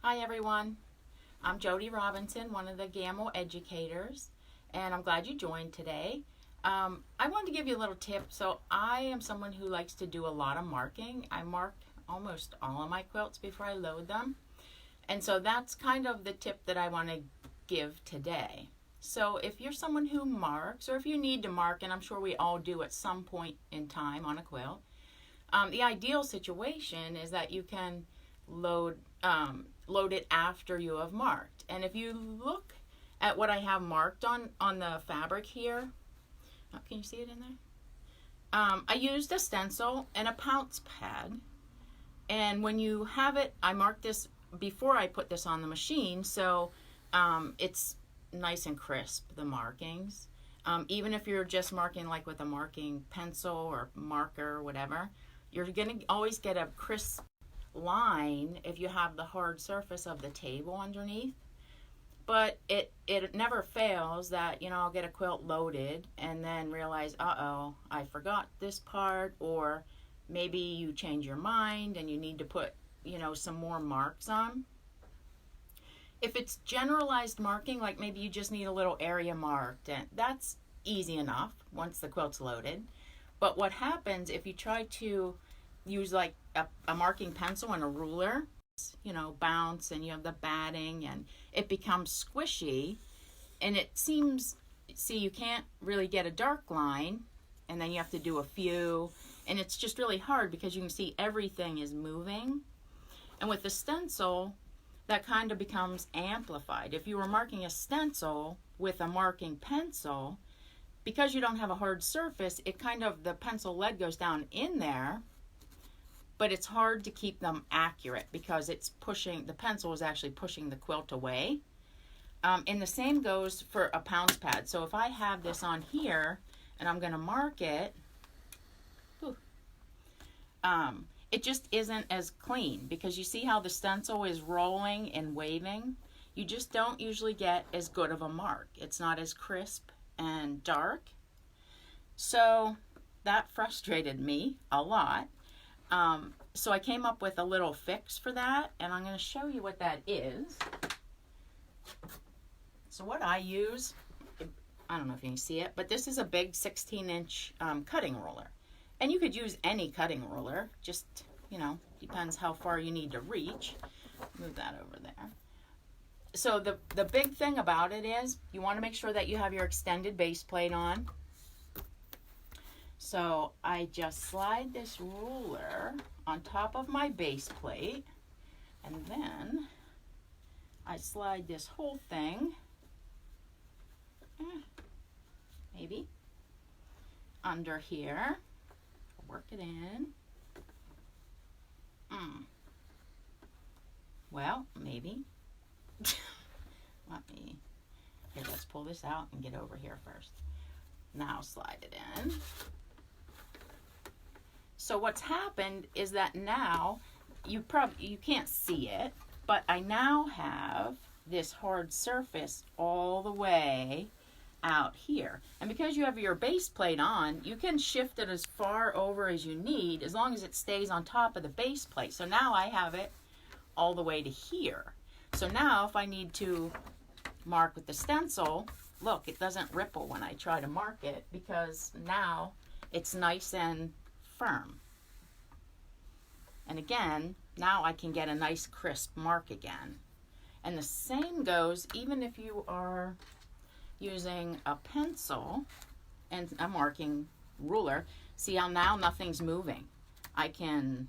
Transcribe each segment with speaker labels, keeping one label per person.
Speaker 1: Hi everyone, I'm Jodi Robinson, one of the GAMO educators, and I'm glad you joined today. I wanted to give you a little tip. So I am someone who likes to do a lot of marking. I mark almost all of my quilts before I load them. And so that's kind of the tip that I want to give today. So if you're someone who marks, or if you need to mark, and I'm sure we all do at some point in time on a quilt, the ideal situation is that you can load it after you have marked. And if you look at what I have marked on the fabric here, can you see it in there? I used a stencil and a pounce pad, and when you have it, I marked this before I put this on the machine, so it's nice and crisp, the markings. Even if you're just marking like with a marking pencil or marker or whatever, you're going to always get a crisp line if you have the hard surface of the table underneath. But it never fails that, I'll get a quilt loaded and then realize, uh-oh, I forgot this part, or maybe you change your mind and you need to put, some more marks on. If it's generalized marking, like maybe you just need a little area marked, and that's easy enough once the quilt's loaded. But what happens if you try to use like a marking pencil and a ruler, bounce, and you have the batting, and it becomes squishy, and it seems, you can't really get a dark line, and then you have to do a few, and it's just really hard because you can see everything is moving. And with the stencil, that kind of becomes amplified. If you were marking a stencil with a marking pencil, because you don't have a hard surface, it kind of, the pencil lead goes down in there, but it's hard to keep them accurate because it's pushing, the pencil is actually pushing the quilt away. And the same goes for a pounce pad. So if I have this on here and I'm going to mark it, it just isn't as clean because you see how the stencil is rolling and waving. You just don't usually get as good of a mark. It's not as crisp and dark. So that frustrated me a lot. So I came up with a little fix for that, and I'm going to show you what that is. So what I use, I don't know if you can see it, but this is a big 16-inch cutting ruler. And you could use any cutting ruler, just, depends how far you need to reach. Move that over there. So the big thing about it is you want to make sure that you have your extended base plate on. So I just slide this ruler on top of my base plate, and then I slide this whole thing, maybe, under here, work it in. Well, maybe. Let's pull this out and get over here first. Now slide it in. So what's happened is that now, you can't see it, but I now have this hard surface all the way out here. And because you have your base plate on, you can shift it as far over as you need, as long as it stays on top of the base plate. So now I have it all the way to here. So now if I need to mark with the stencil, look, it doesn't ripple when I try to mark it because now it's nice and firm. And again, now I can get a nice crisp mark again. And the same goes even if you are using a pencil and a marking ruler. See how now nothing's moving. I can,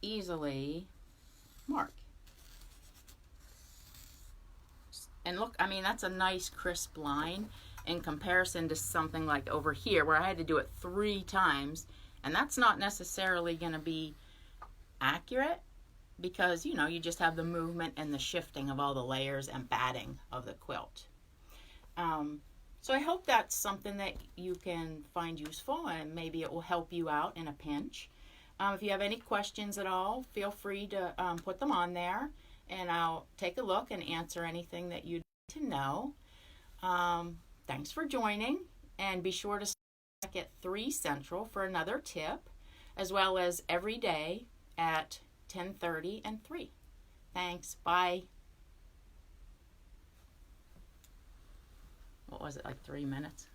Speaker 1: easily mark. And look, that's a nice crisp line in comparison to something like over here where I had to do it 3 times, and that's not necessarily going to be accurate because, you just have the movement and the shifting of all the layers and batting of the quilt. So I hope that's something that you can find useful, and maybe it will help you out in a pinch. If you have any questions at all, feel free to put them on there, and I'll take a look and answer anything that you'd like to know. Thanks for joining, and be sure to stay back at 3 Central for another tip, as well as every day at 10:30, and 3. Thanks. Bye. What was it, like 3 minutes?